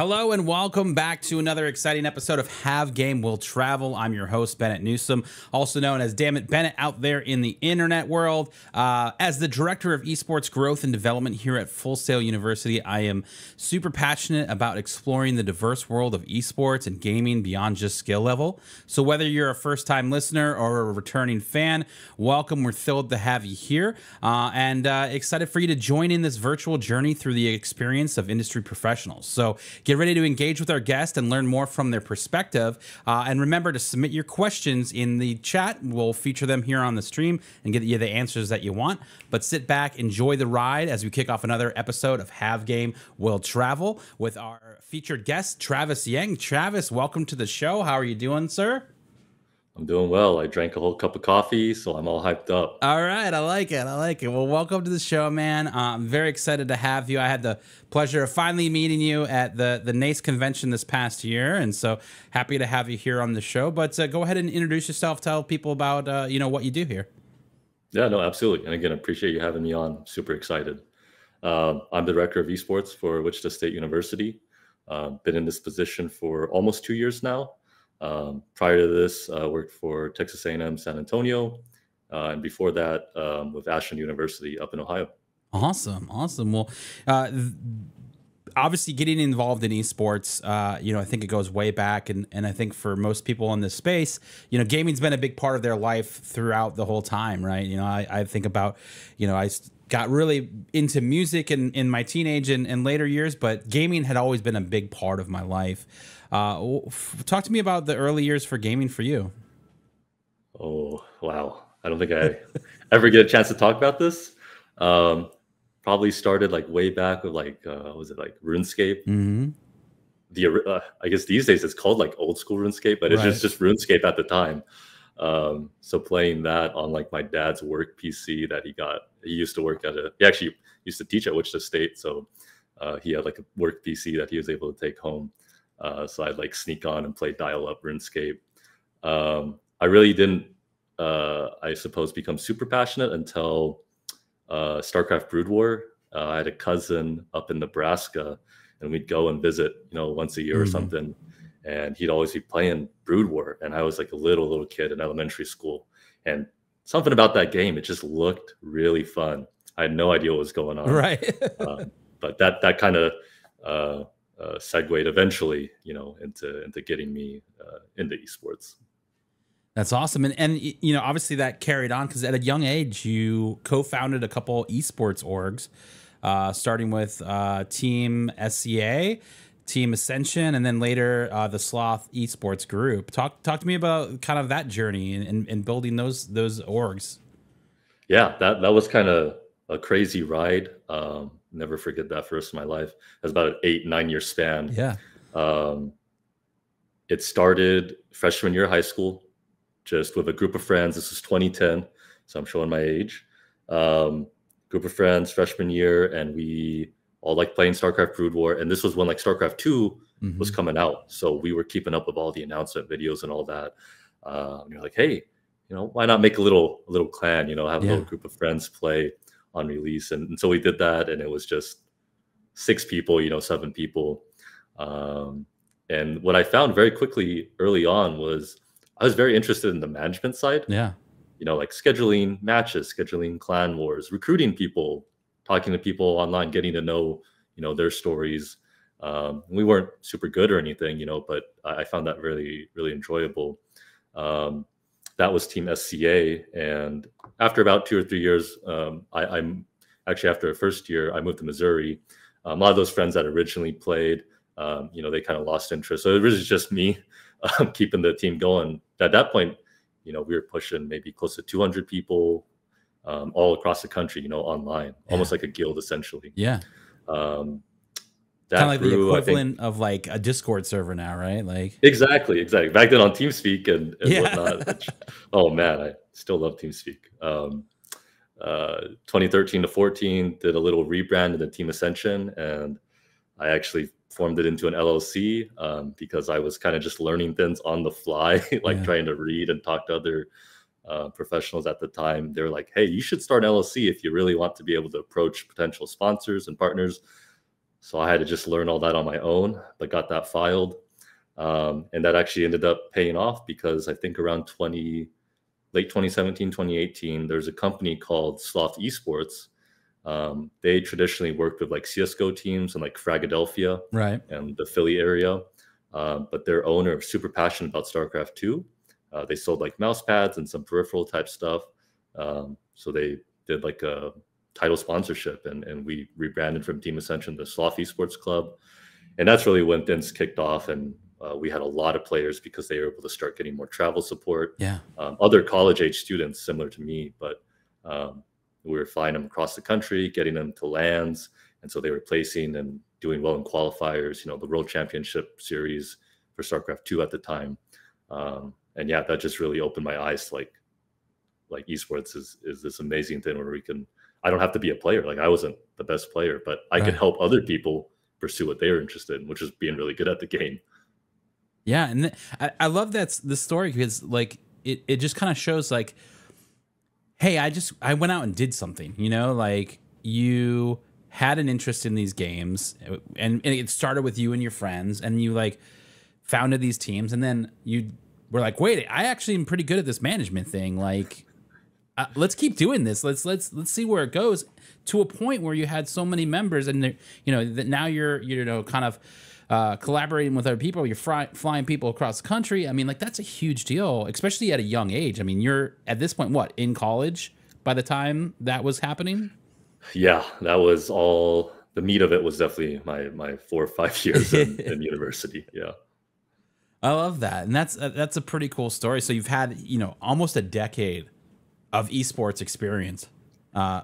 Hello and welcome back to another exciting episode of Have Game Will Travel. I'm your host, Bennett Newsome, also known as Damn It Bennett out there in the internet world. As the Director of Esports Growth and Development here at Full Sail University, I am super passionate about exploring the diverse world of esports and gaming beyond just skill level. So whether you're a first-time listener or a returning fan, welcome. We're thrilled to have you here and excited for you to join in this virtual journey through the experience of industry professionals. So get ready to engage with our guests and learn more from their perspective. And remember to submit your questions in the chat. We'll feature them here on the stream and get you the answers that you want. But sit back, enjoy the ride as we kick off another episode of Have Game Will Travel with our featured guest, Travis Yang. Travis, welcome to the show. How are you doing, sir? I'm doing well. I drank a whole cup of coffee, so I'm all hyped up. All right. I like it. I like it. Well, welcome to the show, man. I'm very excited to have you. I had the pleasure of finally meeting you at the NACE convention this past year, and so happy to have you here on the show. But go ahead and introduce yourself. Tell people about what you do here. Yeah, no, absolutely. And again, I appreciate you having me on. I'm super excited. I'm the Director of Esports for Wichita State University. Been in this position for almost 2 years now. Prior to this, I worked for Texas A&M San Antonio, and before that, with Ashland University up in Ohio. Awesome. Well, obviously getting involved in esports, I think it goes way back, and I think for most people in this space, gaming's been a big part of their life throughout the whole time, right? I think about, I got really into music in my teenage and later years, but gaming had always been a big part of my life. Talk to me about the early years for gaming for you. Oh, wow. I don't think I ever get a chance to talk about this. Probably started like way back with was it like RuneScape? Mm-hmm. I guess these days it's called like old school RuneScape, but it's just RuneScape at the time. So playing that on like my dad's work PC that he used to work he actually used to teach at Wichita State. So he had like a work PC that he was able to take home. So I'd like sneak on and play dial-up RuneScape. I really didn't, I suppose, become super passionate until StarCraft Brood War. I had a cousin up in Nebraska, and we'd go and visit, once a year or something. And he'd always be playing Brood War. And I was like a little kid in elementary school. And something about that game, it just looked really fun. I had no idea what was going on. Right. But that kind of segued eventually, into getting me into esports. That's awesome. And obviously that carried on because at a young age, you co-founded a couple esports orgs, starting with Team SCA, Team Ascension, and then later the Sloth Esports Group. Talk to me about kind of that journey and building those orgs. Yeah, that was kind of a crazy ride. Never forget that for the rest of my life. It was about an 8-9 year span. Yeah. It started freshman year of high school, just with a group of friends. This was 2010, so I'm showing my age. Group of friends, freshman year, and we all like playing StarCraft Brood War. And this was when like StarCraft 2 was coming out. So we were keeping up with all the announcement videos and all that. And you're like, hey, why not make a little clan, have a little group of friends play on release. And so we did that, and it was just 6 people, 7 people. And what I found very quickly early on was I was very interested in the management side. Yeah. Like scheduling matches, scheduling clan wars, recruiting people, talking to people online, getting to know, their stories. We weren't super good or anything, but I found that really, really enjoyable. That was Team SCA. And after about 2 or 3 years, I'm actually, after the first year, I moved to Missouri. A lot of those friends that originally played, they kind of lost interest. So it was just me keeping the team going. At that point, we were pushing maybe close to 200 people all across the country, online, almost like a guild, essentially. Yeah. Kind of like the equivalent of like a Discord server now, right? Like exactly. Back then on TeamSpeak and whatnot. Which, oh man, I still love TeamSpeak. 2013 to 14, did a little rebrand in the Team Ascension, and I actually formed it into an LLC because I was kind of just learning things on the fly, trying to read and talk to other professionals at the time. They were like, hey, you should start an LLC if you really want to be able to approach potential sponsors and partners. So I had to just learn all that on my own, but got that filed. And that actually ended up paying off because I think around late 2017, 2018, there's a company called Sloth Esports. They traditionally worked with like CSGO teams in like Philadelphia Right. and the Philly area. But their owner was super passionate about StarCraft 2. They sold like mouse pads and some peripheral type stuff. So they did like a title sponsorship, and we rebranded from Team Ascension to Sloth Esports Club. And that's really when things kicked off. And we had a lot of players because they were able to start getting more travel support. Yeah. Other college age students similar to me, but we were flying them across the country, getting them to lands. And so they were placing and doing well in qualifiers, the World Championship Series for StarCraft 2 at the time. And yeah, that just really opened my eyes to like esports is this amazing thing where I don't have to be a player. Like I wasn't the best player, but I could help other people pursue what they were interested in, which is being really good at the game. Yeah. And I love the story because like it just kind of shows like, hey, I went out and did something, like you had an interest in these games and it started with you and your friends and you like founded these teams and then you were like, wait, I actually am pretty good at this management thing. Like, let's keep doing this. Let's see where it goes to a point where you had so many members and that now you're kind of collaborating with other people. You're flying people across the country. I mean, like that's a huge deal, especially at a young age. I mean, you're at this point, in college by the time that was happening? Yeah, that was all. The meat of it was definitely my 4 or 5 years in university. Yeah. I love that. And that's a pretty cool story. So you've had, almost a decade of esports experience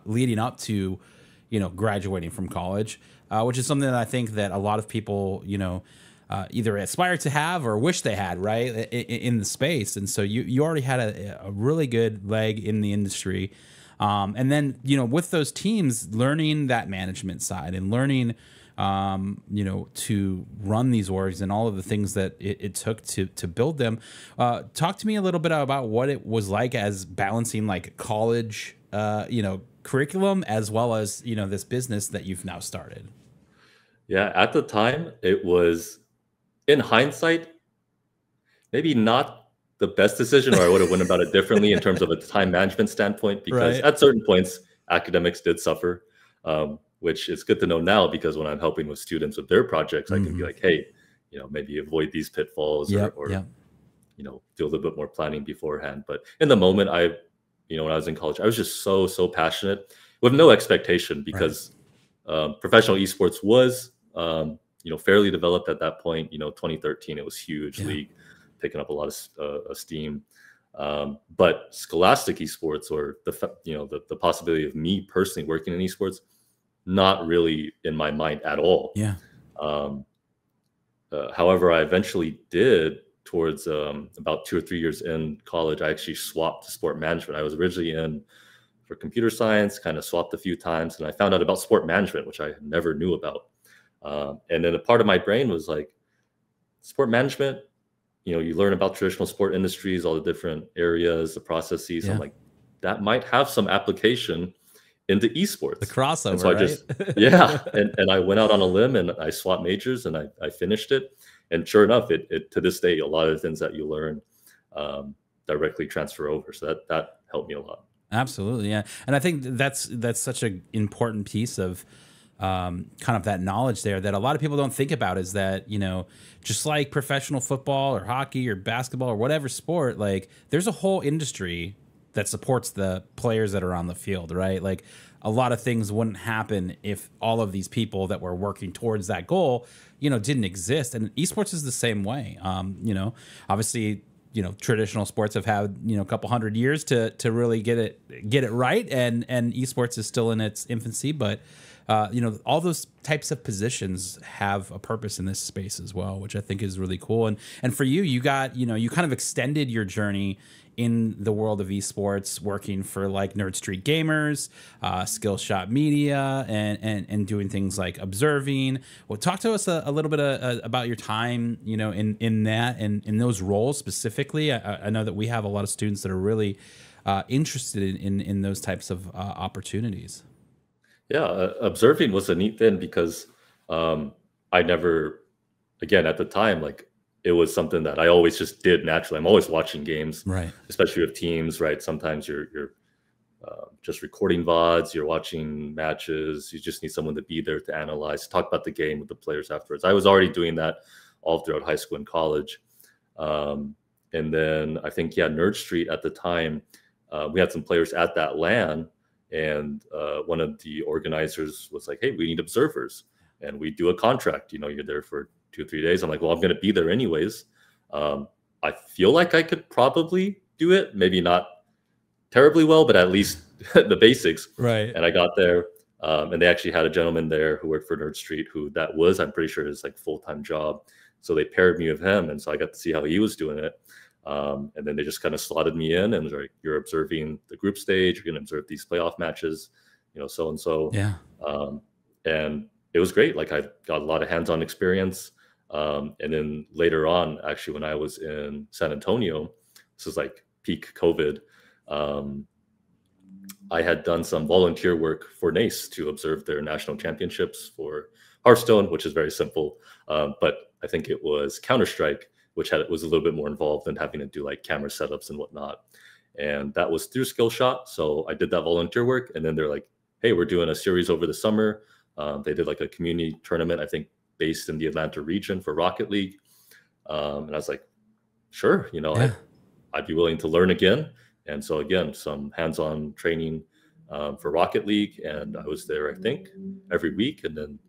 leading up to, graduating from college, which is something that I think that a lot of people, either aspire to have or wish they had, right, in the space. And so you already had a really good leg in the industry. And then, with those teams, learning that management side and learning, to run these orgs and all of the things that it took to build them. Talk to me a little bit about what it was like as balancing like college, curriculum as well as, this business that you've now started. Yeah, at the time, it was, in hindsight, maybe not the best decision, or I would have went about it differently in terms of a time management standpoint, because at certain points, academics did suffer. Which is good to know now, because when I'm helping with students with their projects, I can be like, hey, maybe avoid these pitfalls or do a little bit more planning beforehand. But in the moment, when I was in college, I was just so passionate with no expectation, because professional esports was, fairly developed at that point. 2013, it was huge league, picking up a lot of steam. But scholastic esports, or the possibility of me personally working in esports, not really in my mind at all. Yeah. However, I eventually did towards about 2 or 3 years in college. I actually swapped to sport management. I was originally in for computer science, kind of swapped a few times, and I found out about sport management, which I never knew about. And then a part of my brain was like, sport management, you learn about traditional sport industries, all the different areas, the processes. Yeah. I'm like, that might have some application into esports. The crossover, and so right? And I went out on a limb and I swapped majors and I finished it. And sure enough, it to this day, a lot of the things that you learn directly transfer over. So that helped me a lot. Absolutely, yeah. And I think that's such an important piece of kind of that knowledge there that a lot of people don't think about, is that, just like professional football or hockey or basketball or whatever sport, like there's a whole industry that supports the players that are on the field, right? Like a lot of things wouldn't happen if all of these people that were working towards that goal, didn't exist. And esports is the same way. Obviously, traditional sports have had, a couple hundred years to really get it right. And esports is still in its infancy, but all those types of positions have a purpose in this space as well, which I think is really cool. And for you, you got, you kind of extended your journey in the world of esports, working for like Nerd Street Gamers, Skillshot Media, and doing things like observing. Well, talk to us a little bit about your time, in that and in those roles specifically. I know that we have a lot of students that are really interested in those types of opportunities. Yeah, observing was a neat thing, because I never, again, at the time, like it was something that I always just did naturally. I'm always watching games, Right. especially with teams, right? Sometimes you're just recording VODs, you're watching matches, you just need someone to be there to analyze, talk about the game with the players afterwards. I was already doing that all throughout high school and college. And then I think, yeah, Nerd Street at the time, we had some players at that LAN, and one of the organizers was like, hey, we need observers. And we do a contract, you know, you're there for 2 or 3 days. I'm like, well, I'm going to be there anyways. I feel like I could probably do it. Maybe not terribly well, but at least the basics. Right. And I got there, and they actually had a gentleman there who worked for Nerd Street, who that was, I'm pretty sure, his like full-time job. So they paired me with him, and so I got to see how he was doing it. And then they just kind of slotted me in, and was like, you're observing the group stage, you're going to observe these playoff matches, you know, so and so. Yeah. And it was great. Like I got a lot of hands-on experience. And then later on, actually, when I was in San Antonio, this was like peak COVID. I had done some volunteer work for NACE to observe their national championships for Hearthstone, which is very simple. But I think it was Counter-Strike, which was a little bit more involved in having to do like camera setups and whatnot. And that was through Skillshot. So I did that volunteer work. And then they're like, hey, we're doing a series over the summer. They did like a community tournament, I think, based in the Atlanta region for Rocket League. And I was like, sure, you know, Yeah. I'd be willing to learn again. And so again, some hands-on training for Rocket League. And I was there, I think, every week. And then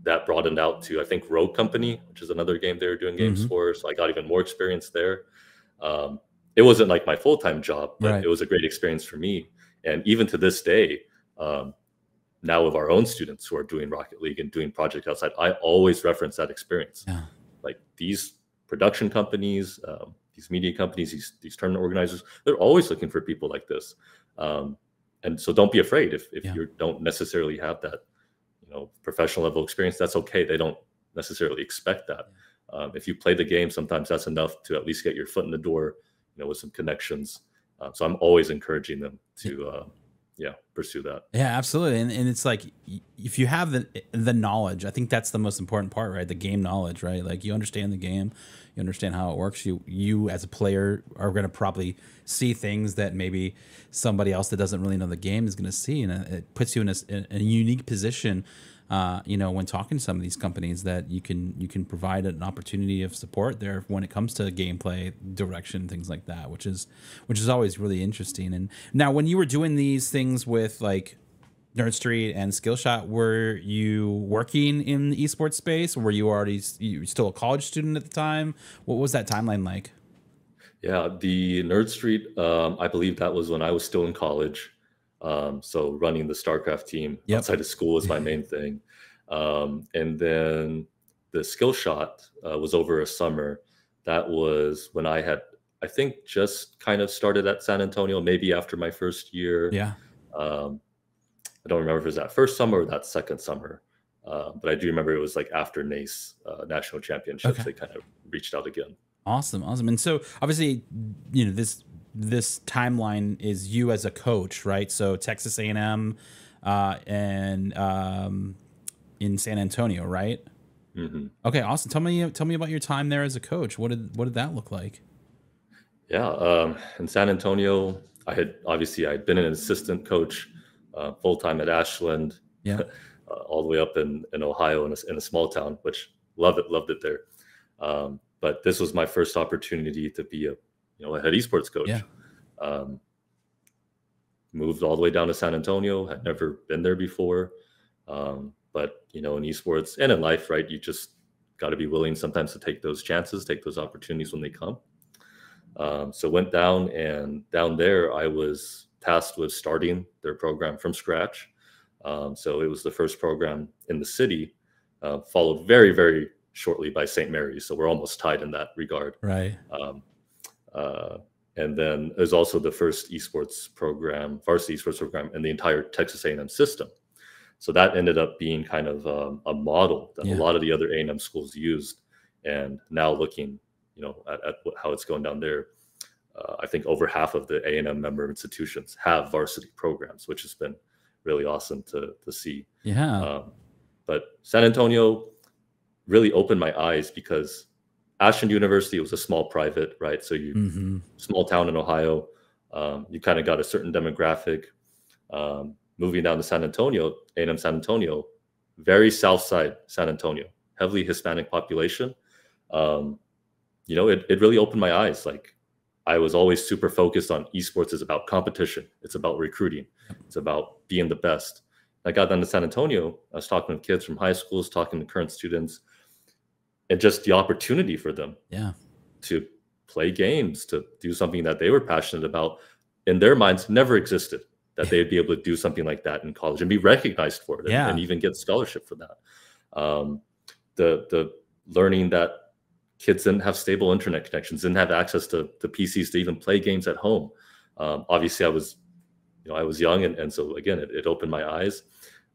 that broadened out to, I think, Rogue Company, which is another game they were doing games for. So I got even more experience there. It wasn't like my full-time job, but it was a great experience for me. And even to this day, now with our own students who are doing Rocket League and doing projects outside, I always reference that experience. Yeah. Like these production companies, these media companies, these tournament organizers, they're always looking for people like this. And so don't be afraid if you don't necessarily have that, you know, professional level experience. That's okay. They don't necessarily expect that. If you play the game, sometimes that's enough to at least get your foot in the door, you know, with some connections. So I'm always encouraging them to pursue that. Yeah, absolutely. And it's like, if you have the knowledge, I think that's the most important part, right? The game knowledge, right? Like you understand the game, you understand how it works. You as a player are going to probably see things that maybe somebody else that doesn't really know the game is going to see. And it puts you in a unique position, you know, when talking to some of these companies, that you can provide an opportunity of support there when it comes to gameplay direction, things like that, which is always really interesting. And now, when you were doing these things with like Nerd Street and Skillshot, were you working in the esports space, or were you still a college student at the time? What was that timeline like? Yeah, the Nerd Street, I believe that was when I was still in college. So running the StarCraft team outside of school was my main thing. And then the Skillshot was over a summer. That was when I had, I think, just kind of started at San Antonio, maybe after my first year. Yeah. I don't remember if it was that first summer or that second summer. But I do remember it was like after NACE national championships, they kind of reached out again. Awesome. And so obviously, you know, this timeline is you as a coach, right? So Texas A&M and in San Antonio, right? Mm-hmm. Okay, awesome. Tell me about your time there as a coach. What did that look like? Yeah, in San Antonio, I had been an assistant coach full time at Ashland, all the way up in Ohio in a small town, which loved it there. But this was my first opportunity to be a head esports coach. Yeah. Moved all the way down to San Antonio, had never been there before. But, you know, in esports and in life, right, you just got to be willing sometimes to take those chances, take those opportunities when they come. So went down, and down there I was tasked with starting their program from scratch. So it was the first program in the city, followed very, very shortly by St. Mary's. So we're almost tied in that regard. Right. And then it was also the first esports program, varsity esports program in the entire Texas A&M system. So that ended up being kind of a model that a lot of the other A&M schools used. And now looking, you know, at how it's going down there, I think over half of the A&M member institutions have varsity programs, which has been really awesome to see. Yeah. But San Antonio really opened my eyes because Ashland University was a small private, right? So small town in Ohio, you kind of got a certain demographic. Moving down to San Antonio, A&M San Antonio, very south side San Antonio, heavily Hispanic population. It really opened my eyes. Like, I was always super focused on esports is about competition. It's about recruiting. It's about being the best. I got down to San Antonio. I was talking with kids from high schools, talking to current students, and just the opportunity for them to play games, to do something that they were passionate about, in their minds never existed, that they'd be able to do something like that in college and be recognized for it and even get scholarship for that. The learning that kids didn't have stable internet connections, didn't have access to PCs to even play games at home. Obviously, I was young, and so again, it opened my eyes.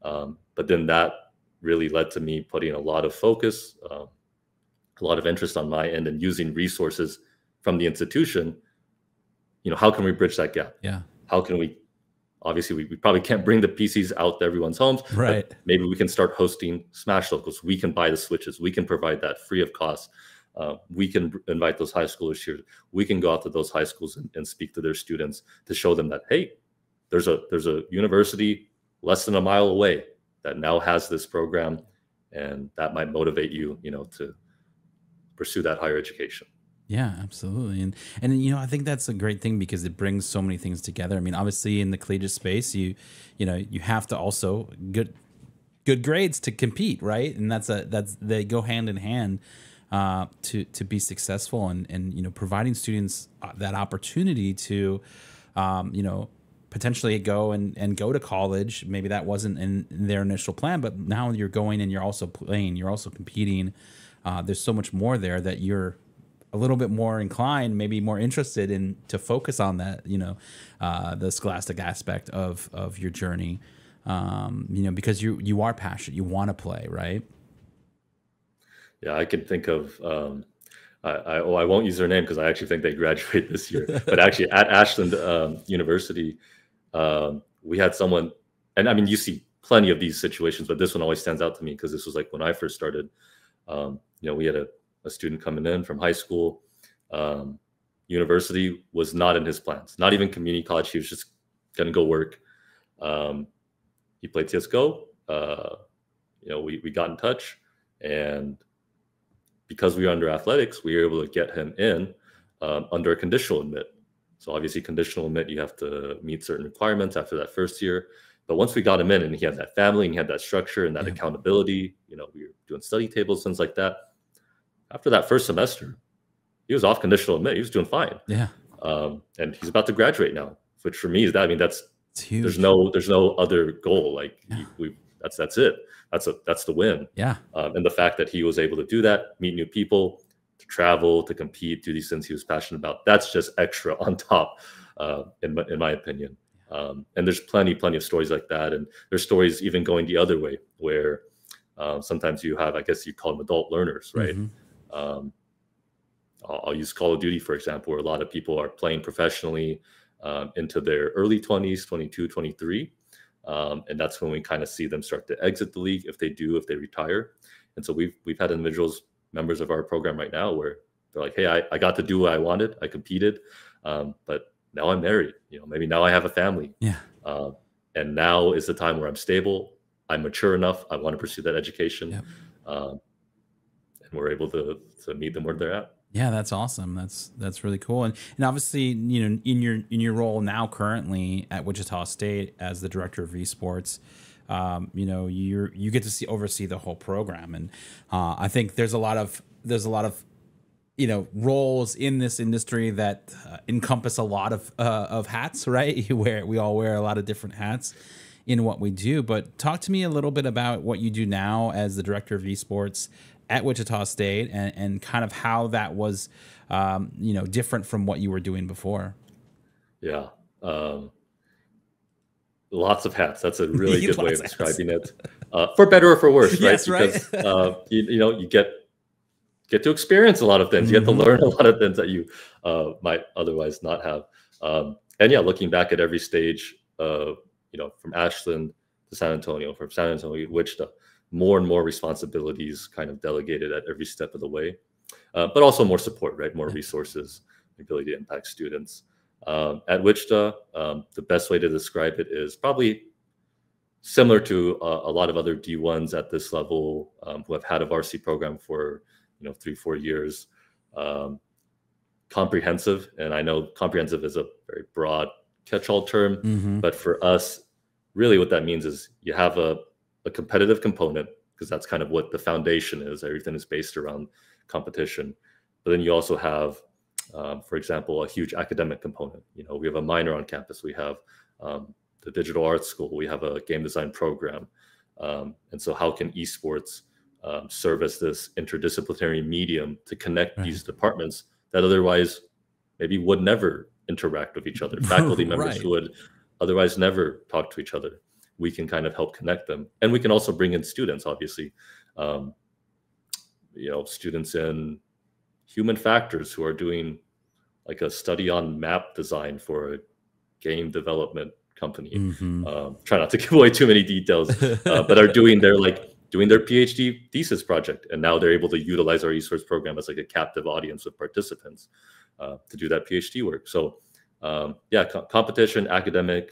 But then that really led to me putting a lot of focus, a lot of interest on my end, and using resources from the institution. How can we bridge that gap? How can we? Obviously, we probably can't bring the PCs out to everyone's homes, right? But maybe we can start hosting Smash Locals. We can buy the switches. We can provide that free of cost. We can invite those high schoolers here. We can go out to those high schools and speak to their students to show them that, hey, there's a university less than a mile away that now has this program, and that might motivate you, to pursue that higher education. Yeah, absolutely. And I think that's a great thing because it brings so many things together. I mean, obviously in the collegiate space, you have to also good grades to compete, right? And they go hand in hand to be successful, and providing students that opportunity to potentially go and go to college. Maybe that wasn't in their initial plan, but now you're going and you're also playing, you're also competing. There's so much more there that you're a little bit more inclined, maybe more interested in to focus on that, the scholastic aspect of your journey, because you are passionate, you want to play, right? Yeah, I can think of, I won't use their name because I actually think they graduate this year, but actually at Ashland University, we had someone, and I mean, you see plenty of these situations, but this one always stands out to me because this was like when I first started. We had a student coming in from high school. University was not in his plans, not even community college. He was just going to go work. He played CSGO. We got in touch, and because we were under athletics, we were able to get him in under a conditional admit. So obviously conditional admit, you have to meet certain requirements after that first year. But once we got him in and he had that family and he had that structure and that accountability, we were doing study tables, things like that. After that first semester, he was off conditional admit. He was doing fine. Yeah. And he's about to graduate now, which for me is that, that's huge. There's no other goal. Like that's it. That's the win. Yeah. And the fact that he was able to do that, meet new people, to travel, to compete, do these things he was passionate about, that's just extra on top, in my opinion. And there's plenty of stories like that. And there's stories even going the other way where sometimes you have, I guess you call them adult learners, right? I'll use Call of Duty, for example, where a lot of people are playing professionally into their early 20s, 22, 23. And that's when we kind of see them start to exit the league if they retire. And so we've had individuals, members of our program right now, where they're like, hey, I got to do what I wanted. I competed, but now I'm married. Maybe now I have a family. Yeah. And now is the time where I'm stable. I'm mature enough. I want to pursue that education. Yep. And we're able to meet them where they're at. Yeah, that's awesome. That's really cool. And obviously, in your role now currently at Wichita State as the Director of Esports, you get to oversee the whole program. And I think there's a lot of roles in this industry that encompass a lot of hats, right? We all wear a lot of different hats in what we do. But talk to me a little bit about what you do now as the Director of Esports at Wichita State, and kind of how that was, different from what you were doing before. Yeah. Lots of hats. That's a really good way of describing it, for better or for worse, right? Yes, right. Because, you get to experience a lot of things. You get to learn a lot of things that you might otherwise not have. And yeah, looking back at every stage, from Ashland to San Antonio, from San Antonio to Wichita, more and more responsibilities kind of delegated at every step of the way, but also more support, right? More resources, the ability to impact students. At Wichita, the best way to describe it is probably similar to a lot of other D1s at this level who have had a varsity program for 3-4 years. Comprehensive, and I know comprehensive is a very broad catch-all term, but for us, really what that means is you have a competitive component, because that's kind of what the foundation is. Everything is based around competition. But then you also have, for example, a huge academic component. We have a minor on campus. We have the digital arts school. We have a game design program. And so how can esports serve as this interdisciplinary medium to connect these departments that otherwise maybe would never interact with each other? Faculty members who would otherwise never talk to each other. We can kind of help connect them. And we can also bring in students, obviously. Students in human factors who are doing like a study on map design for a game development company. Try not to give away too many details, but are doing their PhD thesis project. And now they're able to utilize our esports program as like a captive audience of participants to do that PhD work. So competition, academic.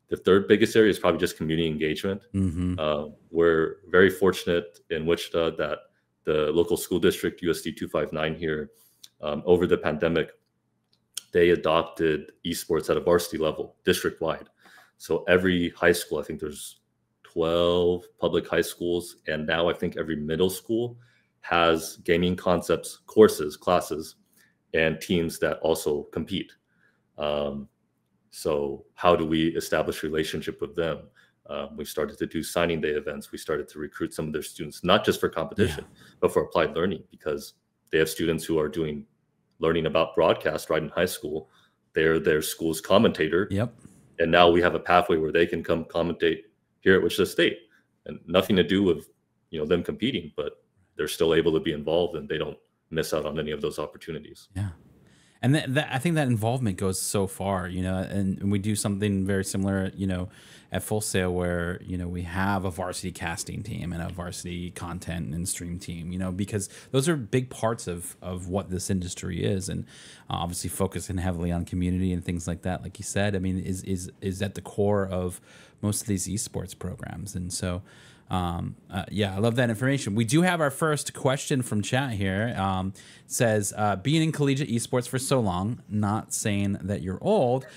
The third biggest area is probably just community engagement. We're very fortunate in Wichita that the local school district, USD 259 here, over the pandemic, they adopted esports at a varsity level, district-wide. So every high school, I think there's 12 public high schools, and now I think every middle school has gaming concepts courses, classes, and teams that also compete. So how do we establish relationship with them? We started to do signing day events. We started to recruit some of their students, not just for competition, but for applied learning, because they have students who are learning about broadcast right in high school. They're their school's commentator. And now we have a pathway where they can come commentate here at Wichita State, and nothing to do with them competing, but they're still able to be involved and they don't miss out on any of those opportunities. And I think that involvement goes so far, and we do something very similar, at Full Sail, where, we have a varsity casting team and a varsity content and stream team, because those are big parts of what this industry is. And obviously focusing heavily on community and things like that, like you said, I mean, is at the core of most of these esports programs. And so, I love that information. We do have our first question from chat here. Says, being in collegiate esports for so long, not saying that you're old,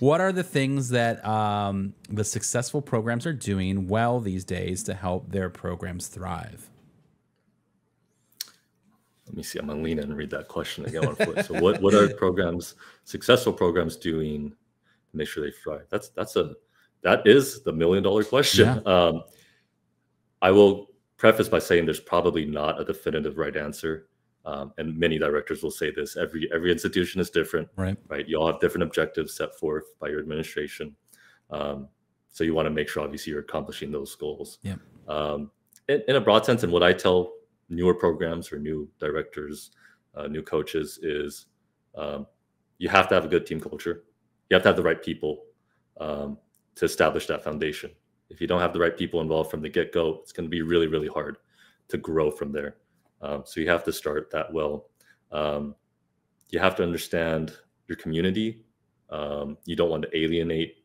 what are the things that the successful programs are doing well these days to help their programs thrive? Let me see. I'm going to lean in and read that question again on foot. So what are successful programs doing to make sure they thrive? That is the $1 million question. I will preface by saying there's probably not a definitive right answer. And many directors will say this. Every institution is different, right? You all have different objectives set forth by your administration. So you want to make sure, obviously, you're accomplishing those goals. In a broad sense, and what I tell newer programs or new directors, new coaches is you have to have a good team culture. You have to have the right people to establish that foundation. If you don't have the right people involved from the get-go, it's going to be really, really hard to grow from there. So you have to start that well. You have to understand your community. You don't want to alienate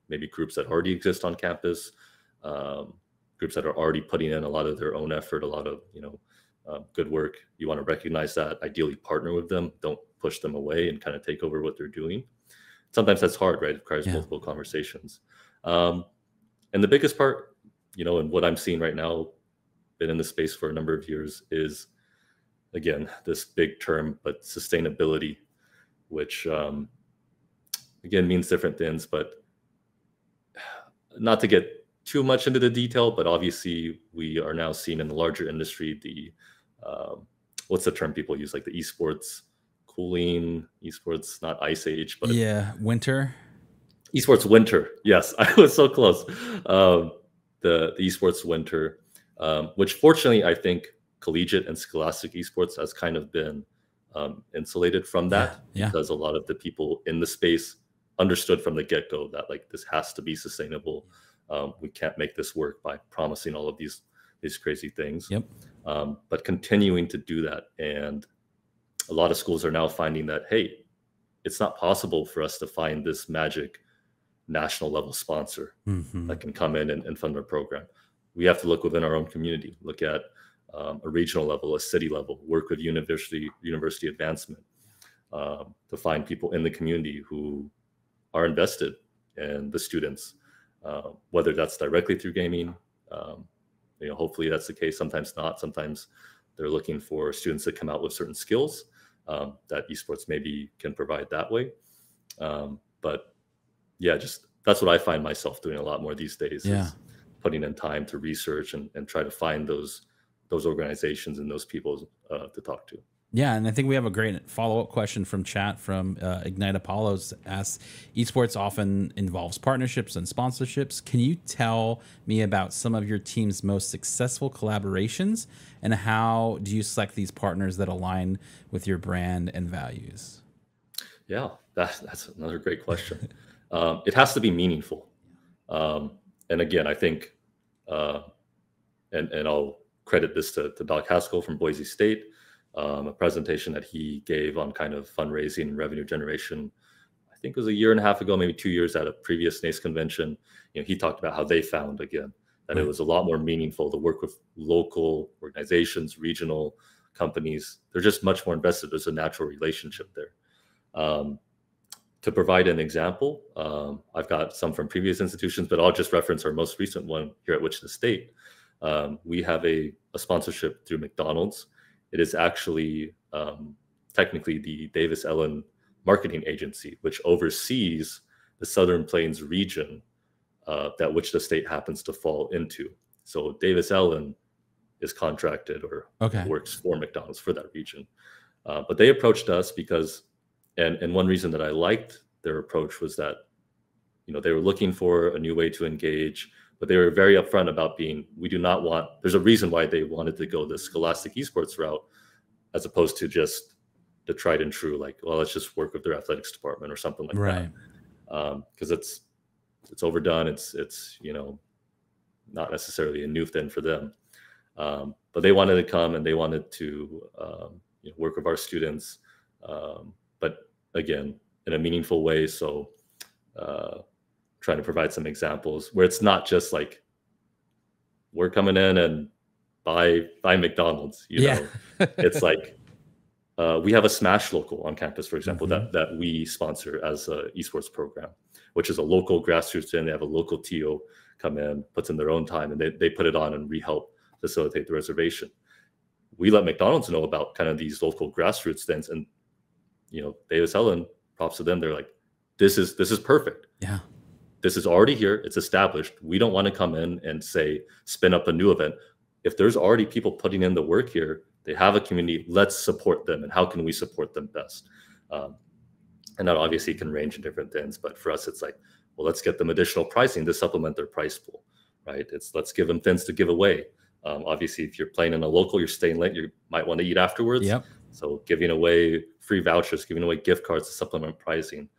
maybe groups that already exist on campus, groups that are already putting in a lot of their own effort, a lot of good work. You want to recognize that, ideally partner with them. Don't push them away and kind of take over what they're doing. Sometimes that's hard, right? It requires multiple conversations. And the biggest part, and what I'm seeing right now, been in this space for a number of years, is, again, this big term, but sustainability, which, again, means different things, but not to get too much into the detail, but obviously we are now seeing in the larger industry, what's the term people use, like the esports cooling, esports, not ice age, but winter. Esports winter. Yes, I was so close. The esports winter, which fortunately I think collegiate and scholastic esports has kind of been insulated from that, because a lot of the people in the space understood from the get-go that like this has to be sustainable. We can't make this work by promising all of these crazy things. Yep. But continuing to do that. And a lot of schools are now finding that, hey, it's not possible for us to find this magic national level sponsor that can come in and fund our program. We have to look within our own community, look at a regional level, a city level, work with university advancement to find people in the community who are invested in the students, whether that's directly through gaming. Hopefully that's the case. Sometimes not. Sometimes they're looking for students that come out with certain skills that esports maybe can provide that way. But yeah, just that's what I find myself doing a lot more these days. Yeah. Is putting in time to research and try to find those organizations and those people to talk to. Yeah, and I think we have a great follow-up question from chat from Ignite Apollos. Asks, esports often involves partnerships and sponsorships. Can you tell me about some of your team's most successful collaborations, and how do you select these partners that align with your brand and values? Yeah, that's another great question. It has to be meaningful. And again, I think, and I'll credit this to Doc Haskell from Boise State, a presentation that he gave on kind of fundraising and revenue generation. I think it was a year and a half ago, maybe 2 years at a previous NACE convention. He talked about how they found, again, that it was a lot more meaningful to work with local organizations, regional companies. They're just much more invested. There's a natural relationship there. To provide an example, I've got some from previous institutions, but I'll just reference our most recent one here at Wichita State. We have a sponsorship through McDonald's. It is actually technically the Davis Ellen marketing agency, which oversees the Southern Plains region that Wichita State happens to fall into. So Davis Ellen is contracted or works for McDonald's for that region. But they approached us because, and one reason that I liked their approach was that, they were looking for a new way to engage, but they were very upfront about we do not want, there's a reason why they wanted to go the Scholastic Esports route, as opposed to just the tried and true, like, well, let's just work with their athletics department or something like that. Because it's overdone. It's not necessarily a new thing for them. But they wanted to come and they wanted to work with our students, but again, in a meaningful way. So trying to provide some examples where it's not just like we're coming in and buy McDonald's, know. It's like we have a Smash local on campus, for example, that we sponsor as a esports program, which is a local grassroots thing. They have a local TO come in, puts in their own time, and they put it on, and we help facilitate the reservation. We let McDonald's know about kind of these local grassroots things, and Davis Ellen, props to them. They're like, this is perfect. Yeah. This is already here. It's established. We don't want to come in and spin up a new event. If there's already people putting in the work here, they have a community, let's support them. And how can we support them best? And that obviously can range in different things. But for us, it's like, well, let's get them additional pricing to supplement their price pool, right? Let's give them things to give away. Obviously, if you're playing in a local, you're staying late, you might want to eat afterwards. Yep. So giving away free vouchers, giving away gift cards to supplement pricing.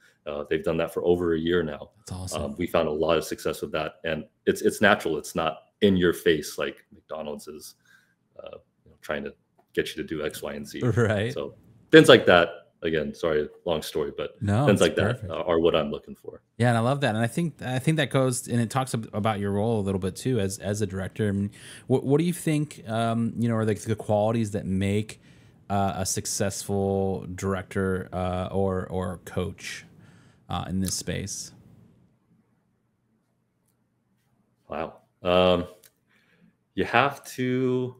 They've done that for over a year now. That's awesome. We found a lot of success with that. And it's natural. It's not in your face like McDonald's is trying to get you to do X, Y, and Z. Right. So things like that, again, sorry, long story, but things like perfect. that are what I'm looking for. Yeah, and I love that. And I think that goes, and it talks about your role a little bit too as a director. I mean, what do you think, are the qualities that make a successful director or coach in this space? Wow. You have to,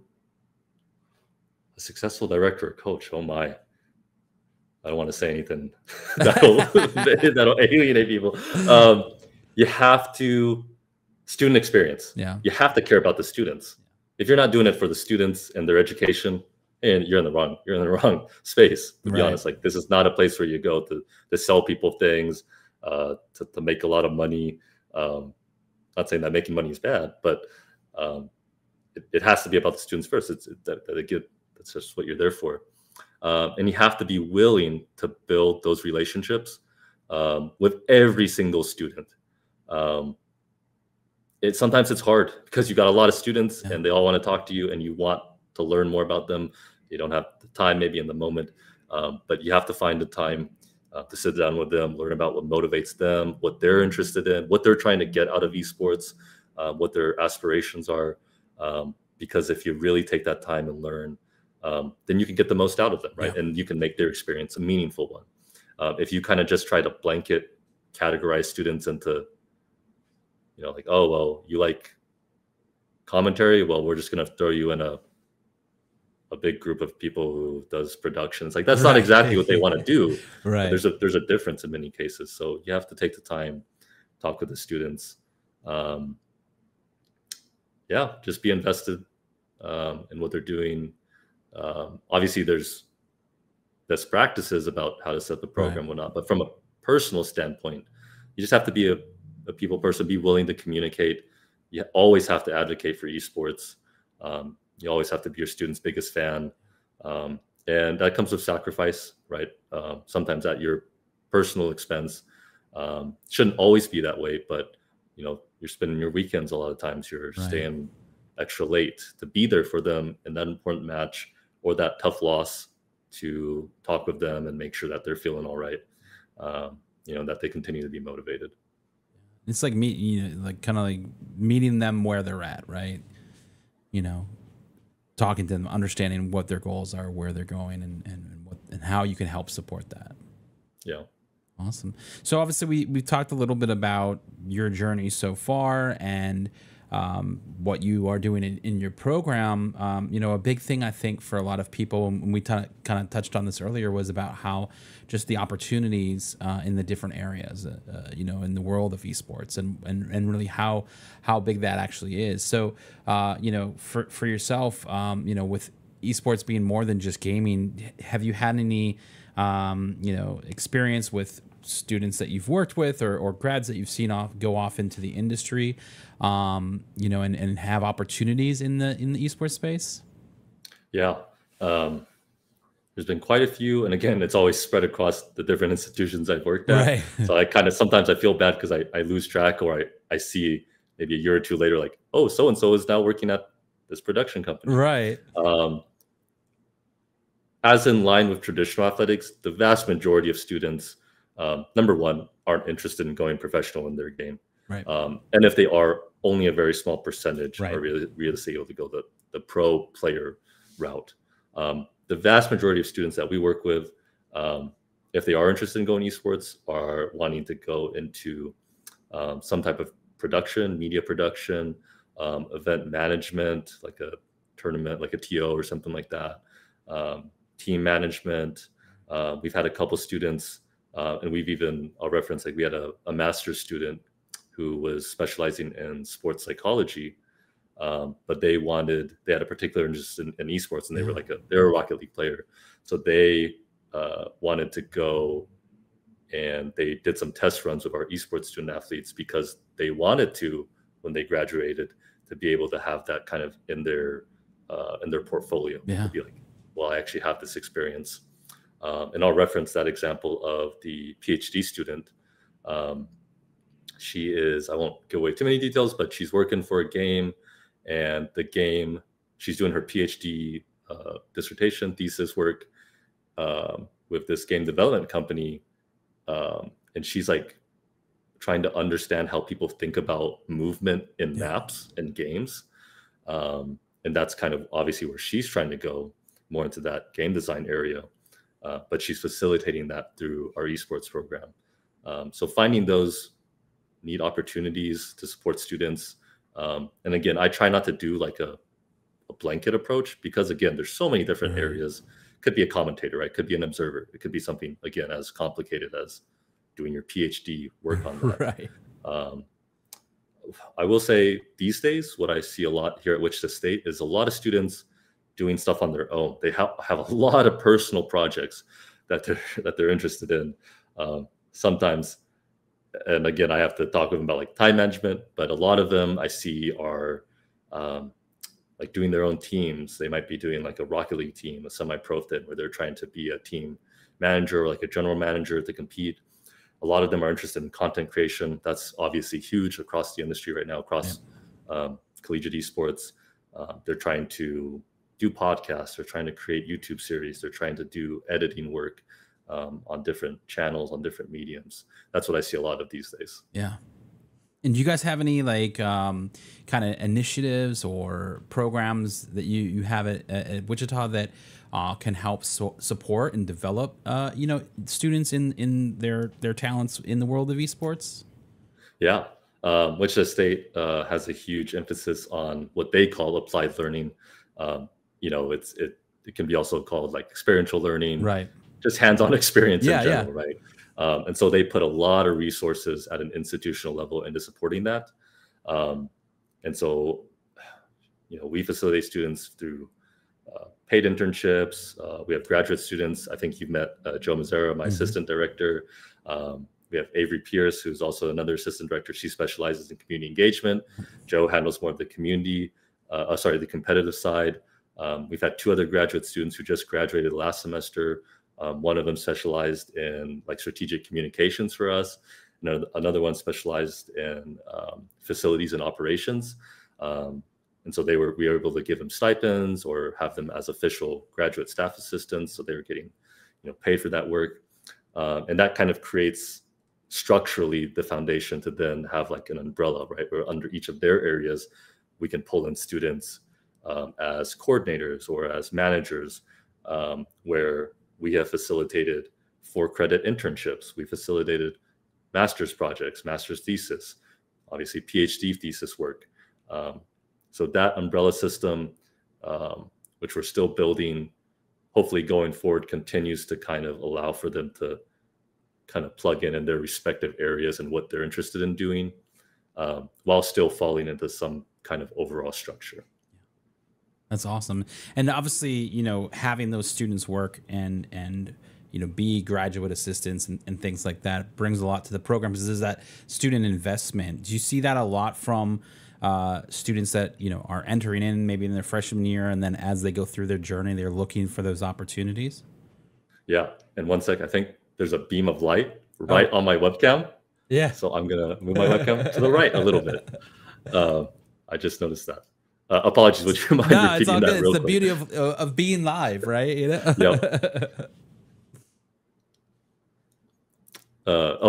a successful director or coach, oh my, I don't want to say anything that'll alienate people. You have to, student experience. Yeah. You have to care about the students. If you're not doing it for the students and their education, and you're in the wrong space, to be honest. Like, this is not a place where you go to sell people things, to make a lot of money. Not saying that making money is bad, but it has to be about the students first. That's just what you're there for. And you have to be willing to build those relationships with every single student. sometimes it's hard because you got a lot of students Yeah. and they all want to talk to you and you want to learn more about them. You don't have the time maybe in the moment, but you have to find the time to sit down with them, learn about what motivates them, what they're interested in, what they're trying to get out of esports, what their aspirations are. Because if you really take that time and learn, then you can get the most out of them, right? Yeah. And you can make their experience a meaningful one. If you kind of just try to blanket categorize students into, like, oh, well, you like commentary? Well, we're just going to throw you in a big group of people who does productions. Like, that's not exactly what they want to do. Right. There's a difference in many cases. So you have to take the time, talk with the students. Just be invested in what they're doing. Obviously, there's best practices about how to set the program and whatnot. But from a personal standpoint, you just have to be a people person, be willing to communicate. You always have to advocate for esports. You always have to be your student's biggest fan. And that comes with sacrifice, right? Sometimes at your personal expense. Shouldn't always be that way, but you're spending your weekends a lot of times. You're staying extra late to be there for them in that important match or that tough loss, to talk with them and make sure that they're feeling all right. That they continue to be motivated. It's like kind of like meeting them where they're at, right? Talking to them, understanding what their goals are, where they're going, and how you can help support that. Yeah. Awesome. So obviously we talked a little bit about your journey so far and what you are doing in your program. A big thing I think for a lot of people, and we kind of touched on this earlier, was about how just the opportunities in the different areas, in the world of esports, and really how big that actually is. So, for yourself, with esports being more than just gaming, have you had any experience with students that you've worked with or grads that you've seen go off into the industry, and have opportunities in the esports space? Yeah. There's been quite a few. And again, it's always spread across the different institutions I've worked at. Right. So sometimes I feel bad because I lose track, or I see maybe a year or two later, like, oh, so-and-so is now working at this production company. Right. As in line with traditional athletics, the vast majority of students, number one, aren't interested in going professional in their game. Right. And if they are, only a very small percentage Right. are realistically able to go the pro player route. The vast majority of students that we work with, if they are interested in going esports, are wanting to go into some type of production, media production, event management, like a tournament, like a TO or something like that. Team management. We've had a couple students, and I'll reference, like, we had a master's student who was specializing in sports psychology, but they had a particular interest in esports, and they were they're a Rocket League player. So they wanted to go, and they did some test runs with our esports student athletes because they wanted to, when they graduated, to be able to have that kind of in their portfolio. Yeah. To be like, well, I actually have this experience. And I'll reference that example of the PhD student. She is, I won't give away too many details, but she's working for a game, and the game, she's doing her PhD dissertation thesis work with this game development company. And she's like trying to understand how people think about movement in maps and games. And that's kind of obviously where she's trying to go, more into that game design area. But she's facilitating that through our esports program. So finding those neat opportunities to support students. And again, I try not to do like a blanket approach, because again, there's so many different areas. Could be a commentator, right? Could be an observer. It could be something, again, as complicated as doing your PhD work on that. Right. I will say these days, what I see a lot here at Wichita State is a lot of students doing stuff on their own. They have a lot of personal projects that they're interested in. Sometimes, and again, I have to talk with them about like time management, but a lot of them I see are like doing their own teams. They might be doing like a Rocket League team, a semi-pro thing, where they're trying to be a team manager or like a general manager to compete. A lot of them are interested in content creation. That's obviously huge across the industry right now, across Collegiate Esports. They're trying to do podcasts. They're trying to create YouTube series. They're trying to do editing work on different channels, on different mediums. That's what I see a lot of these days. Yeah. And do you guys have any like kind of initiatives or programs that you have at Wichita that can help support and develop students in their talents in the world of esports? Yeah, Wichita State has a huge emphasis on what they call applied learning. It can be also called like experiential learning, right? Just hands-on experience in general, right? And so they put a lot of resources at an institutional level into supporting that. And so, we facilitate students through paid internships. We have graduate students. I think you've met Joe Mazzara, my assistant director. We have Avery Pierce, who's also another assistant director. She specializes in community engagement. Joe handles more of the the competitive side. We've had 2 other graduate students who just graduated last semester. One of them specialized in like strategic communications for us. Another one specialized in facilities and operations. And so we were able to give them stipends or have them as official graduate staff assistants. So they were getting, paid for that work. And that kind of creates structurally the foundation to then have like an umbrella, right? Where under each of their areas, we can pull in students as coordinators or as managers, where we have facilitated 4-credit internships. We facilitated master's projects, master's thesis, obviously PhD thesis work. So that umbrella system, which we're still building, hopefully going forward, continues to kind of allow for them to kind of plug in their respective areas and what they're interested in doing, while still falling into some kind of overall structure. That's awesome. And obviously, having those students work and be graduate assistants and things like that brings a lot to the program. Is that student investment? Do you see that a lot from students that, are entering in maybe in their freshman year, and then as they go through their journey, they're looking for those opportunities? Yeah. And one sec, I think there's a beam of light right on my webcam. Yeah. So I'm going to move my webcam to the right a little bit. I just noticed that. Apologies, would you mind repeating that real quick? It's the beauty of being live, right? Yep.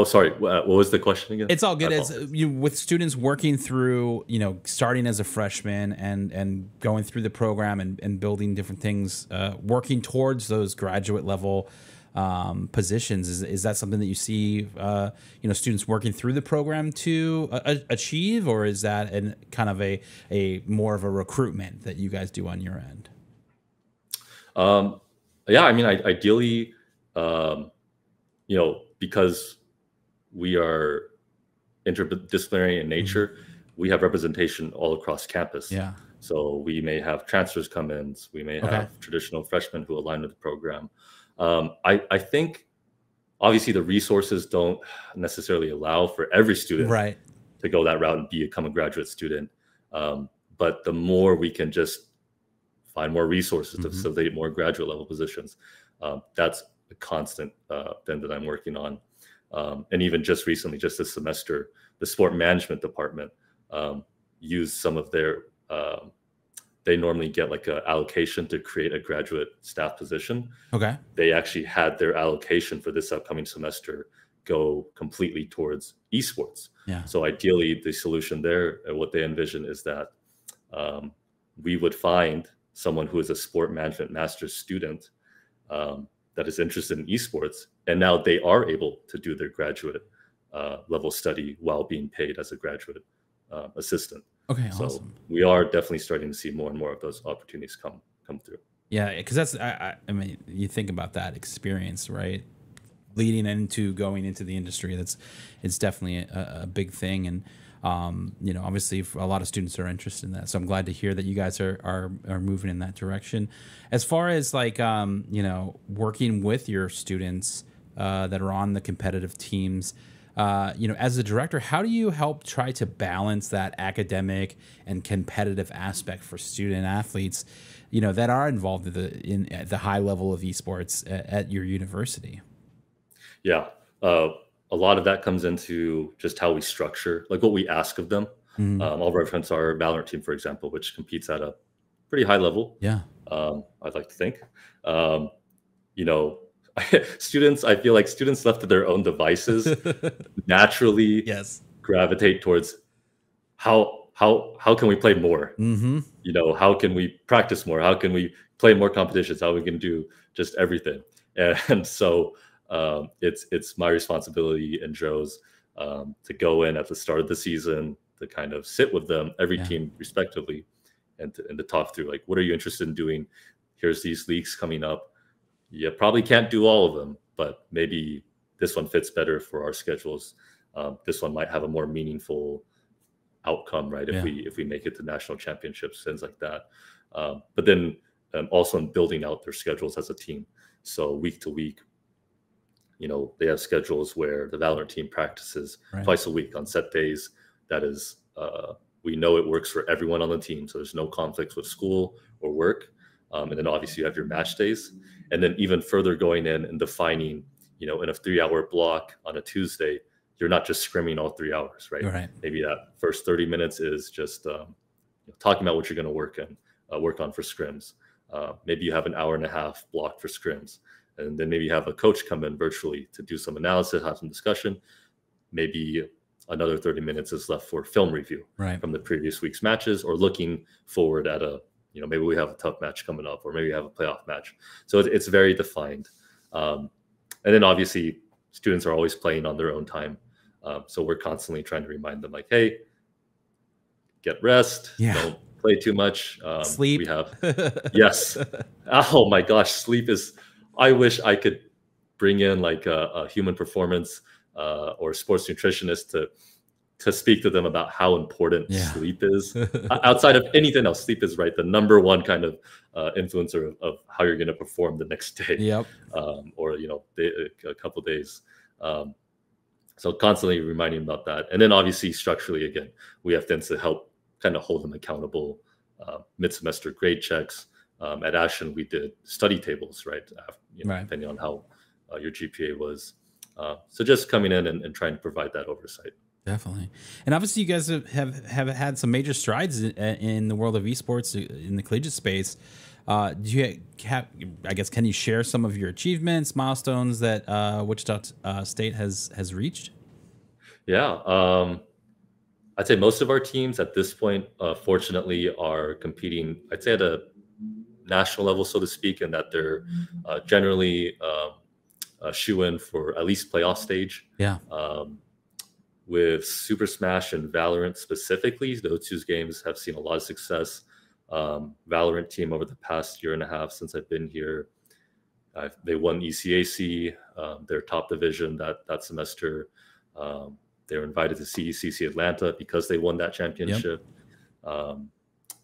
Sorry. What was the question again? It's all good. It's with students working through, starting as a freshman and going through the program and building different things, working towards those graduate level positions. Is that something that you see, students working through the program to achieve, or is that kind of a more of a recruitment that you guys do on your end? Yeah, I mean, ideally, because we are interdisciplinary in nature, we have representation all across campus. Yeah. So we may have transfers come in. We may have traditional freshmen who align with the program. I think obviously the resources don't necessarily allow for every student to go that route and become a graduate student. But the more we can just find more resources to facilitate more graduate level positions, that's a constant thing that I'm working on. And even just recently, just this semester, the sport management department used some of their, they normally get like an allocation to create a graduate staff position. Okay. They actually had their allocation for this upcoming semester go completely towards esports. Yeah. So ideally, the solution there, what they envision is that we would find someone who is a sport management master's student that is interested in esports, and now they are able to do their graduate level study while being paid as a graduate assistant. Okay, so awesome. We are definitely starting to see more and more of those opportunities come through. Yeah, because that's I mean, you think about that experience, right? Leading into going into the industry, it's definitely a big thing, and obviously a lot of students are interested in that. So I'm glad to hear that you guys are moving in that direction. As far as like working with your students that are on the competitive teams, as a director, how do you help try to balance that academic and competitive aspect for student athletes, that are involved at the high level of esports at your university? Yeah. A lot of that comes into just how we structure, like what we ask of them. I'll reference our Valorant team, for example, which competes at a pretty high level. Yeah. I'd like to think. You know, students, I feel like students left to their own devices naturally Yes. gravitate towards how can we play more? You know, how can we practice more? How can we play more competitions? How we can do just everything? And so it's my responsibility and Joe's to go in at the start of the season to kind of sit with them, every team respectively, and to talk through like, what are you interested in doing? Here's these leagues coming up. You probably can't do all of them, but maybe this one fits better for our schedules. This one might have a more meaningful outcome, right? If we make it to national championships, things like that. But then also in building out their schedules as a team. So week to week, you know, they have schedules where the Valorant team practices twice a week on set days. That is, we know it works for everyone on the team. So there's no conflicts with school or work. And then obviously you have your match days. And then even further going in and defining, you know, in a 3-hour block on a Tuesday, you're not just scrimming all 3 hours, right? Maybe that first 30 minutes is just talking about what you're going to work on for scrims. Maybe you have an hour and a half blocked for scrims. And then maybe you have a coach come in virtually to do some analysis, have some discussion. Maybe another 30 minutes is left for film review from the previous week's matches, or looking forward at maybe we have a tough match coming up, or maybe we have a playoff match. So it's very defined. And then obviously students are always playing on their own time. So we're constantly trying to remind them like, hey, get rest, don't play too much. Sleep. We have, yes. Oh my gosh, sleep is, I wish I could bring in like a human performance or sports nutritionist to speak to them about how important sleep is. Outside of anything else, sleep is the number one kind of influencer of how you're going to perform the next day, or a couple of days. So constantly reminding about that, and then obviously structurally, again, we have things to help kind of hold them accountable. Mid-semester grade checks. At Ashton, we did study tables, depending on how your GPA was. So just coming in and trying to provide that oversight. Definitely. And obviously you guys have had some major strides in the world of esports in the collegiate space. Do you have, I guess, can you share some of your achievements, milestones that Wichita State has reached? Yeah. I'd say most of our teams at this point, fortunately, are competing, I'd say at a national level, so to speak, and that they're generally shoe-in for at least playoff stage. Yeah. With Super Smash and Valorant specifically, those two games have seen a lot of success. Valorant team over the past year and a half since I've been here, they won ECAC, their top division that semester. They were invited to CECC Atlanta because they won that championship.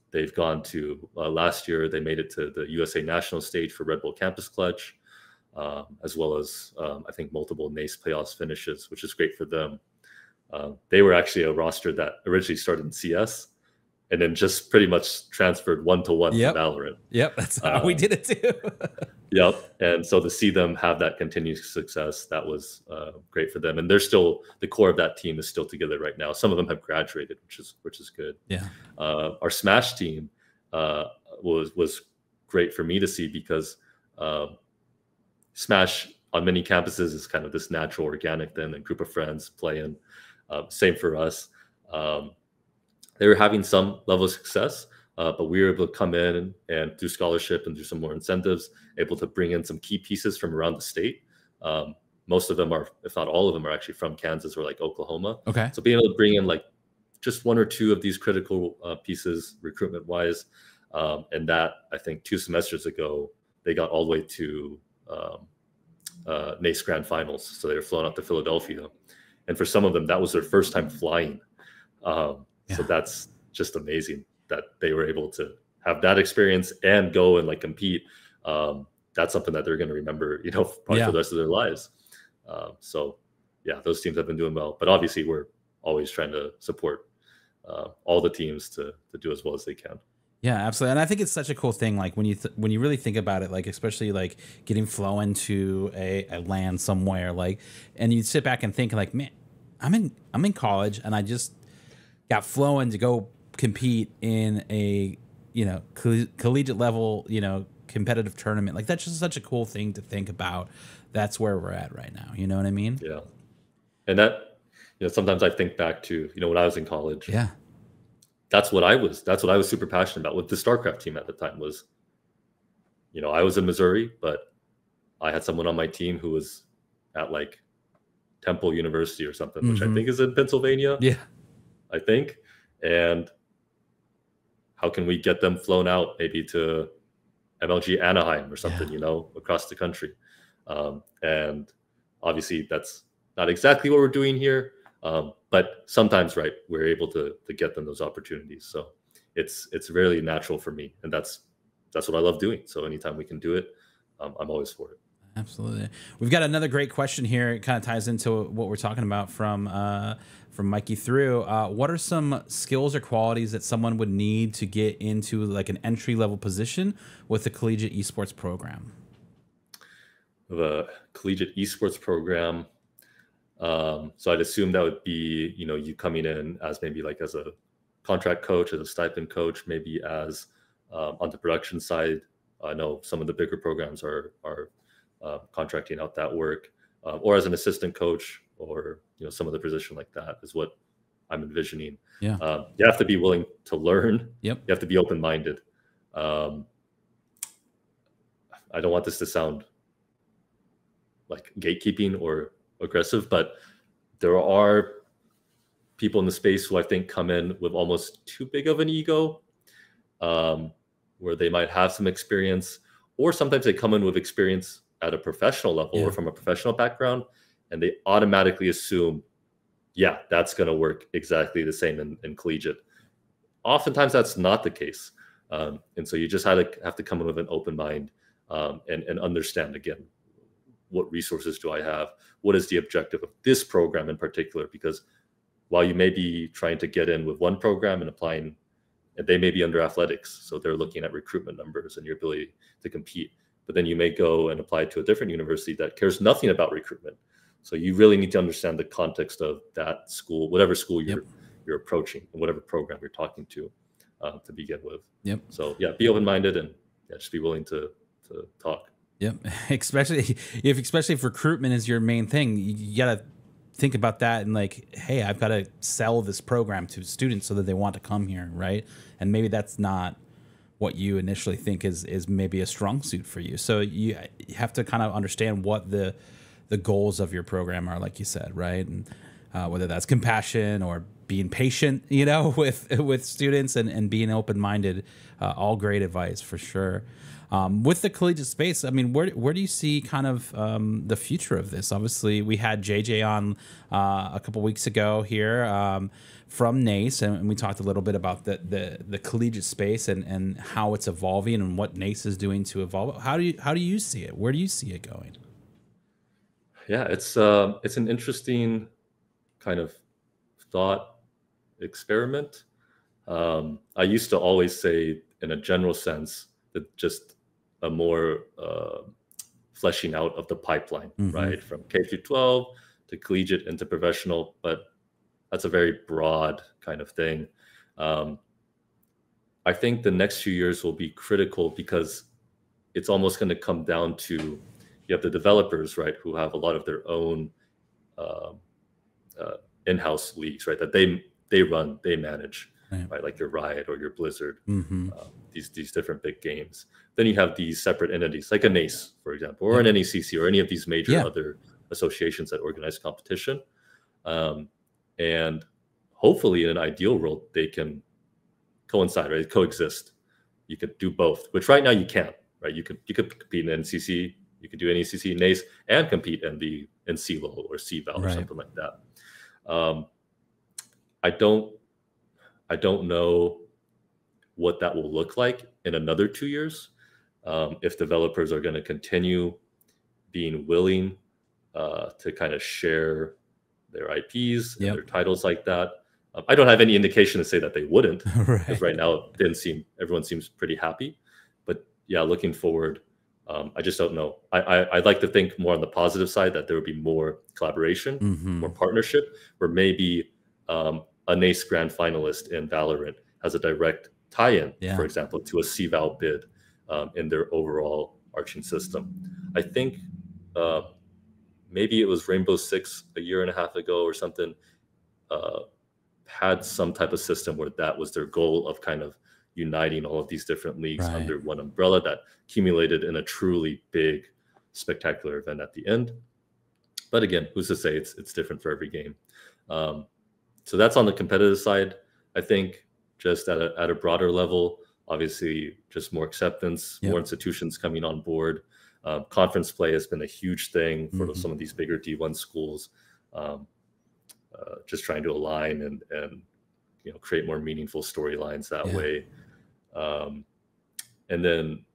They've gone to, last year, they made it to the USA National stage for Red Bull Campus Clutch, as well as, I think, multiple NACE playoffs finishes, which is great for them. They were actually a roster that originally started in CS and then just pretty much transferred one-to-one to Valorant. Yep, that's how we did it too. Yep, and so to see them have that continued success, that was great for them. And they're still, the core of that team is still together right now. Some of them have graduated, which is good. Yeah. Our Smash team was great for me to see because Smash on many campuses is kind of this natural, organic thing, a group of friends playing. Same for us. They were having some level of success, but we were able to come in and through scholarship and through some more incentives, able to bring in some key pieces from around the state. Most of them are, if not all of them, are actually from Kansas or like Oklahoma. Okay. So being able to bring in like just one or two of these critical pieces recruitment wise, and that I think 2 semesters ago, they got all the way to NACE Grand Finals. So they were flown out to Philadelphia. And for some of them, that was their first time flying. So that's just amazing that they were able to have that experience and go and like compete. That's something that they're going to remember, probably for the rest of their lives. So yeah, those teams have been doing well, but obviously we're always trying to support all the teams to do as well as they can. Yeah, absolutely. And I think it's such a cool thing. Like when you really think about it, like especially like getting flown to a land somewhere, like, and you sit back and think like, man, I'm in college and I just got flown to go compete in a, collegiate level, competitive tournament. Like, that's just such a cool thing to think about. That's where we're at right now. You know what I mean? Yeah. And that, sometimes I think back to, when I was in college. Yeah. That's what I was super passionate about with the StarCraft team at the time was, I was in Missouri, but I had someone on my team who was at like Temple University or something, which I think is in Pennsylvania. Yeah. I think. And how can we get them flown out maybe to MLG Anaheim or something, across the country? And obviously that's not exactly what we're doing here. But sometimes, right, we're able to get them those opportunities. So it's really natural for me. And that's what I love doing. So anytime we can do it, I'm always for it. Absolutely. We've got another great question here. It kind of ties into what we're talking about from Mikey through. What are some skills or qualities that someone would need to get into like an entry-level position with the Collegiate Esports program? The Collegiate Esports program. So I'd assume that would be, you coming in as maybe like as a contract coach, as a stipend coach, maybe as on the production side. I know some of the bigger programs are contracting out that work, or as an assistant coach, or some other position like that is what I'm envisioning. Yeah, you have to be willing to learn. Yep. You have to be open-minded. I don't want this to sound like gatekeeping or aggressive, but there are people in the space who I think come in with almost too big of an ego, where they might have some experience, or sometimes they come in with experience at a professional level or from a professional background, and they automatically assume, yeah, that's going to work exactly the same in collegiate. Oftentimes that's not the case. And so you just have to come in with an open mind, and understand, again, what resources do I have? What is the objective of this program in particular? Because while you may be trying to get in with one program and applying, and they may be under athletics, so they're looking at recruitment numbers and your ability to compete. But then you may go and apply to a different university that cares nothing about recruitment. So you really need to understand the context of that school, whatever school you're approaching, and whatever program you're talking to begin with. Yep. So yeah, be open-minded and just be willing to talk. Yep. Especially if recruitment is your main thing, you gotta think about that and like, hey, I've got to sell this program to students so that they want to come here, right? And maybe that's not what you initially think is maybe a strong suit for you. So you have to kind of understand what the goals of your program are, like you said, right? And whether that's compassion or being patient, with students and being open-minded, all great advice for sure. With the collegiate space, I mean, where do you see kind of the future of this? Obviously, we had JJ on a couple weeks ago here from NACE, and we talked a little bit about the collegiate space and how it's evolving and what NACE is doing to evolve. How do you see it? Where do you see it going? Yeah, it's an interesting kind of thought experiment. I used to always say, in a general sense, that just a more fleshing out of the pipeline, right? From K through 12 to collegiate into professional, but that's a very broad kind of thing. I think the next few years will be critical because it's almost going to come down to, you have the developers, right, who have a lot of their own in-house leagues, right, that they run, they manage, right, like your Riot or your Blizzard, these different big games. Then you have these separate entities, like a NACE, for example, or an NECC, or any of these major other associations that organize competition. And hopefully, in an ideal world, they can coincide, right, coexist. You could do both, which right now you can't, right? You could compete in NCC, you could do NECC, NACE, and compete in the CLO or CVAL or something like that. I don't know what that will look like in another 2 years, if developers are going to continue being willing to kind of share their IPs and their titles like that. I don't have any indication to say that they wouldn't, because right now everyone seems pretty happy. But yeah, looking forward, I just don't know. I'd like to think more on the positive side, that there would be more collaboration, more partnership, where maybe a a NACE grand finalist in Valorant has a direct tie-in, Yeah. for example, to a CVAL bid in their overall arching system. I think maybe it was Rainbow Six a year and a half ago or something, had some type of system where that was their goal of kind of uniting all of these different leagues Right. under one umbrella that accumulated in a truly big, spectacular event at the end. But again, who's to say it's different for every game? So that's on the competitive side. I think just at a broader level, obviously just more acceptance, Yep. more institutions coming on board. Conference play has been a huge thing for some of these bigger D1 schools. Just trying to align and create more meaningful storylines that way. And then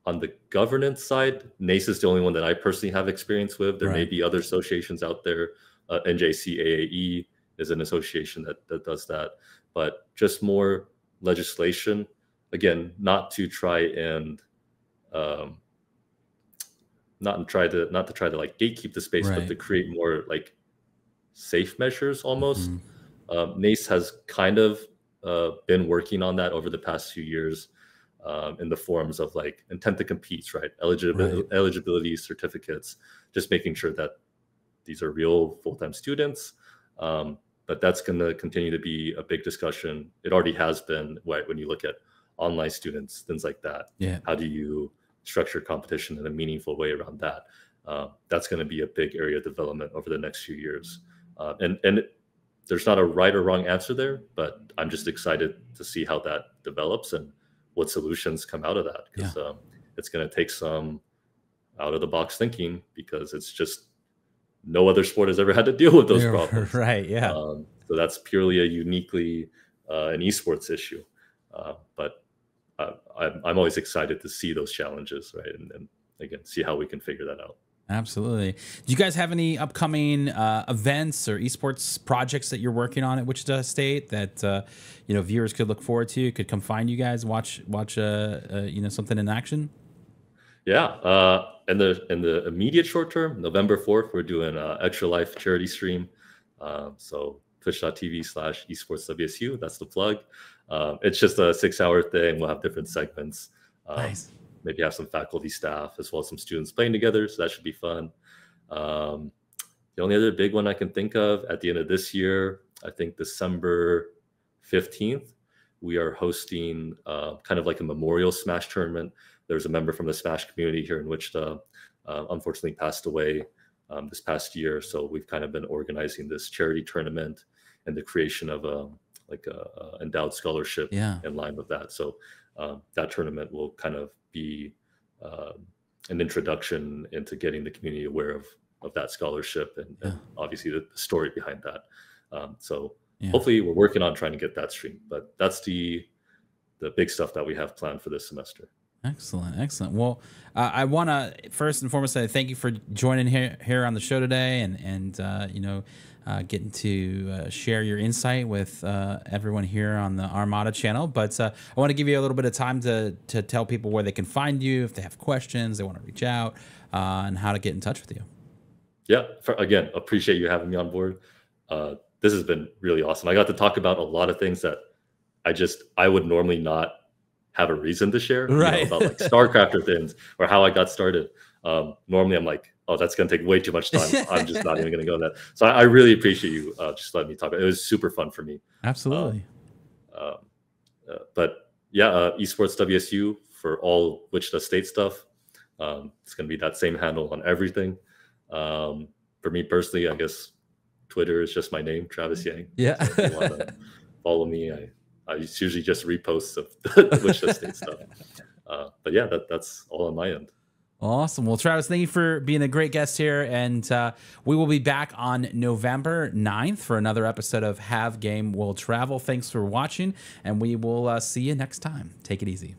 on the governance side, NACE is the only one that I personally have experience with. There may be other associations out there. NJCAAE is an association that does that, but just more legislation. Again, not to try to like gatekeep the space, but to create more like safe measures almost. NACE has kind of been working on that over the past few years in the forms of like intent to compete, right? Eligibility certificates, just making sure that these are real full-time students. But that's going to continue to be a big discussion. It already has been, right? When you look at online students, things like that. How do you structure competition in a meaningful way around that? That's going to be a big area of development over the next few years. And there's not a right or wrong answer there, but I'm just excited to see how that develops and what solutions come out of that. Because it's going to take some out of the box thinking, because it's just no other sport has ever had to deal with those problems. So that's purely a uniquely an esports issue. But I'm always excited to see those challenges, right? And again, see how we can figure that out. Absolutely. Do you guys have any upcoming events or esports projects that you're working on at Wichita State that viewers could look forward to? Could come find you guys, watch something in action? Yeah. In the immediate short term, November 4th, we're doing an Extra Life charity stream. So twitch.tv/esportswsu. That's the plug. It's just a 6-hour thing. We'll have different segments. Nice. Maybe have some faculty, staff, as well as some students playing together. So that should be fun. The only other big one I can think of at the end of this year, I think December 15th, we are hosting kind of like a memorial Smash tournament. There's a member from the Smash community here in Wichita, unfortunately passed away this past year. So we've kind of been organizing this charity tournament and the creation of a endowed scholarship in line with that. So that tournament will kind of be an introduction into getting the community aware of that scholarship and obviously the story behind that. Hopefully we're working on trying to get that streamed, but that's the big stuff that we have planned for this semester. Excellent. Well, I want to first and foremost say thank you for joining here on the show today, and getting to share your insight with everyone here on the Armada channel. But I want to give you a little bit of time to tell people where they can find you if they have questions, they want to reach out, and how to get in touch with you. Yeah. Again, appreciate you having me on board. This has been really awesome. I got to talk about a lot of things that I would normally not have a reason to share, about like StarCraft or things, or how I got started. Normally I'm like, oh, that's going to take way too much time. I'm just not even going to go in that. So I really appreciate you just letting me talk about it. It was super fun for me. Absolutely. But yeah, Esports WSU for all Wichita State stuff. It's going to be that same handle on everything. For me personally, I guess Twitter is just my name, Travis Yang. Yeah. So if you want to follow me, I usually just repost of the Wichita State stuff. But yeah, that's all on my end. Awesome. Well, Travis, thank you for being a great guest here. And we will be back on November 9th for another episode of Have Game Will Travel. Thanks for watching, and we will see you next time. Take it easy.